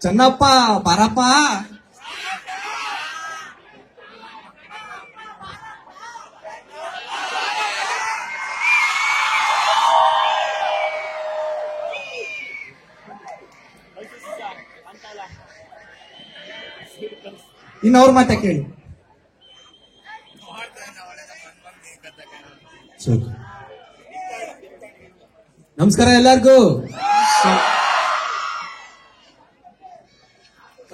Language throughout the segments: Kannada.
ಚೆನ್ನಪ್ಪ ಬಾರಪ್ಪ. ಇನ್ನವ್ರ ಮಾತ ಕೇಳಿ. ನಮಸ್ಕಾರ ಎಲ್ಲಾರ್ಗೂ.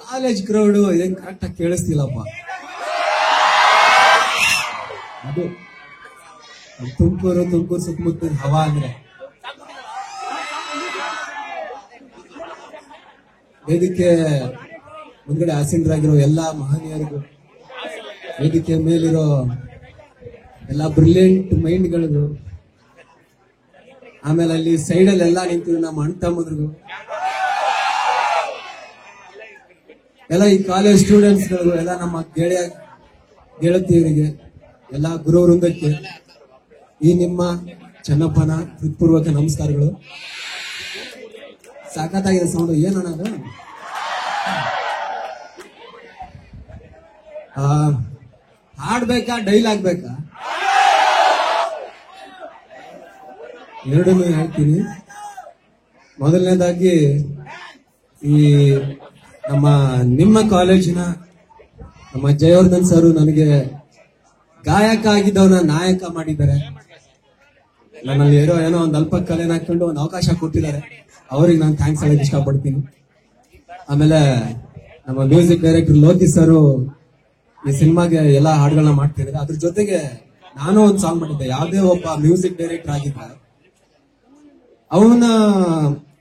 ಕಾಲೇಜ್ ಕ್ರೌಡ್ ಏನ್ ಕರೆಕ್ಟ್ ಆಗಿ ಕೇಳಿಸ್ತಿಲ್ಲಪ್ಪ. ಅದು ತುಮಕೂರು ಸುತ್ತಮುತ್ತ ಹವಾ ಅಂದ್ರೆ ವೇದಿಕೆ ಮುಂದ್ಗಡೆ ಆಸೀನರಾಗಿರೋ ಎಲ್ಲಾ ಮಹನೀಯರಿಗೂ, ವೇದಿಕೆ ಮೇಲಿರೋ ಎಲ್ಲಾ ಬ್ರಿಲಿಯಂಟ್ ಮೈಂಡ್ಗಳಿಗೂ, ಆಮೇಲೆ ಅಲ್ಲಿ ಸೈಡಲ್ಲಿ ಎಲ್ಲಾ ನಿಂತಿರೋ ನಮ್ಮ ಅಣ್ಣ ತಮ್ಮದ್ರಿಗೂ, ಎಲ್ಲ ಈ ಕಾಲೇಜ್ ಸ್ಟೂಡೆಂಟ್ಸ್ಗಳಿಗೂ, ಎಲ್ಲ ನಮ್ಮ ಗೆಳತಿಯರಿಗೆ, ಎಲ್ಲ ಗುರು ವೃಂದಕ್ಕೆ ಈ ನಿಮ್ಮ ಚೆನ್ನಪ್ಪನ ಹೃತ್ಪೂರ್ವಕ ನಮಸ್ಕಾರಗಳು. ಸಾಕತ್ತಾಗಿದೆ ಸೌಂಡ್. ಏನನ್ನೋದು ಹಾಡ್ಬೇಕಾ ಡೈಲಾಗ್ ಬೇಕಾ? ಎರಡನ್ನೂ ಹೇಳ್ತೀನಿ. ಮೊದಲನೇದಾಗಿ ಈ ನಿಮ್ಮ ಕಾಲೇಜಿನ ನಮ್ಮ ಜಯವರ್ಧನ್ ಸರ್ ನನಗೆ ಗಾಯಕ ಆಗಿದ್ದವನ ನಾಯಕ ಮಾಡಿದ್ದಾರೆ. ನನ್ನಲ್ಲಿ ಏನೋ ಒಂದು ಅಲ್ಪ ಕಲೆನ ಹಾಕೊಂಡು ಒಂದು ಅವಕಾಶ ಕೊಟ್ಟಿದ್ದಾರೆ. ಅವ್ರಿಗೆ ನಾನು ಥ್ಯಾಂಕ್ಸ್ ಹೇಳಕ್ ಇಷ್ಟಪಡ್ತೀನಿ. ಆಮೇಲೆ ನಮ್ಮ ಮ್ಯೂಸಿಕ್ ಡೈರೆಕ್ಟರ್ ಲೋಕಿ ಸರ್ ಈ ಸಿನಿಮಾಗೆ ಎಲ್ಲಾ ಹಾಡುಗಳನ್ನ ಮಾಡ್ತಿದ್ದಾರೆ. ಅದ್ರ ಜೊತೆಗೆ ನಾನು ಒಂದು ಸಾಂಗ್ ಮಾಡಿದ್ದೆ. ಯಾವುದೇ ಒಬ್ಬ ಮ್ಯೂಸಿಕ್ ಡೈರೆಕ್ಟರ್ ಆಗಿದ್ದಾರೆ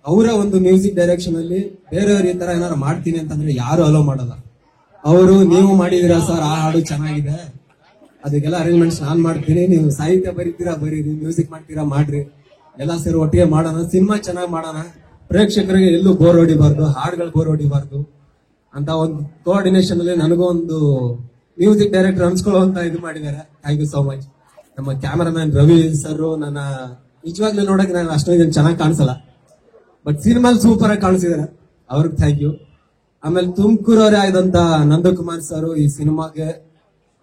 ಅವರ ಒಂದು ಮ್ಯೂಸಿಕ್ ಡೈರೆಕ್ಷನ್ ಅಲ್ಲಿ ಬೇರೆಯವ್ರ ಈ ತರ ಏನಾರು ಮಾಡ್ತೀನಿ ಅಂತಂದ್ರೆ ಯಾರು ಅಲೋ ಮಾಡಲ್ಲ. ಅವರು ನೀವು ಮಾಡಿದೀರಾ ಸರ್, ಆ ಹಾಡು ಚೆನ್ನಾಗಿದೆ, ಅದಕ್ಕೆಲ್ಲ ಅರೇಂಜ್ಮೆಂಟ್ಸ್ ನಾನ್ ಮಾಡ್ತೀನಿ, ನೀವು ಸಾಹಿತ್ಯ ಬರೀತೀರಾ ಬರೀರಿ, ಮ್ಯೂಸಿಕ್ ಮಾಡ್ತೀರಾ ಮಾಡ್ರಿ, ಎಲ್ಲ ಸೇರಿ ಒಟ್ಟಿಗೆ ಮಾಡೋಣ, ಸಿನಿಮಾ ಚೆನ್ನಾಗಿ ಮಾಡೋಣ, ಪ್ರೇಕ್ಷಕರಿಗೆ ಎಲ್ಲೂ ಬೋರ್ ಹೊಡಿಬಾರ್ದು, ಹಾಡುಗಳು ಬೋರ್ ಹೊಡಿಬಾರ್ದು ಅಂತ ಒಂದು ಕೋಆರ್ಡಿನೇಷನ್ ಅಲ್ಲಿ ನನಗೂ ಒಂದು ಮ್ಯೂಸಿಕ್ ಡೈರೆಕ್ಟರ್ ಅನ್ಸ್ಕೊಳ್ಳುವಂತ ಇದು ಮಾಡಿದ್ದಾರೆ. Thank you so much. ನಮ್ಮ ಕ್ಯಾಮರಾಮ್ಯಾನ್ ರವಿ ಸರ್ ನನ್ನ ನಿಜವಾಗ್ಲೂ ನೋಡಕ್ಕೆ ನಾನು ಅಷ್ಟೊಂದು ಚೆನ್ನಾಗಿ ಕಾಣಿಸಲ್ಲ, ಬಟ್ ಸಿನಿಮಾಲ್ ಸೂಪರ್ ಆಗಿ ಕಾಣಿಸಿದಾರೆ, ಅವ್ರಿಗೆ ಥ್ಯಾಂಕ್ ಯು. ಆಮೇಲೆ ತುಮಕೂರವರೇ ಆದಂತ ನಂದಕುಮಾರ್ ಸರ್ ಈ ಸಿನಿಮಾಗೆ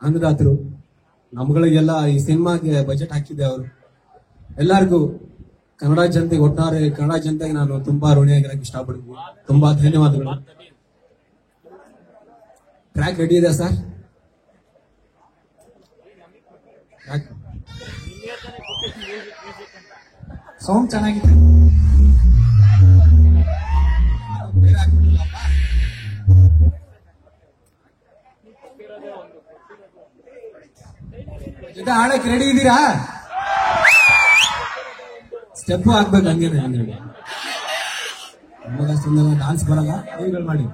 ಅನ್ನದಾತರು, ನಮ್ಗಳಿಗೆಲ್ಲ ಈ ಸಿನಿಮಾಗೆ ಬಜೆಟ್ ಹಾಕಿದ್ದೆ ಅವರು. ಎಲ್ಲರಿಗೂ ಕನ್ನಡ ಜನತೆಗೆ, ಒಟ್ಟಾರೆ ಕನ್ನಡ ಜನತೆಗೆ ನಾನು ತುಂಬಾ ಋಣಿಯಾಗಿರಕ್ಕೆ ಇಷ್ಟಪಡ್ತೀನಿ. ತುಂಬಾ ಧನ್ಯವಾದಗಳು. ಟ್ರ್ಯಾಕ್ ರೆಡಿ ಇದೆ ಸರ್? ಸೌಂಡ್ ಚೆನ್ನಾಗಿದೆ. ಜೊತೆ ಆಡಕ್ ರೆಡಿ ಇದ್ದೀರಾ? ಸ್ಟೆಪ್ ಹಾಕ್ಬೇಕು ಹಂಗೇನೆ. ನಮಗಷ್ಟೊಂದು ಡಾನ್ಸ್ ಬರಲ್ಲ, ನೀವುಗಳು ಮಾಡಿ.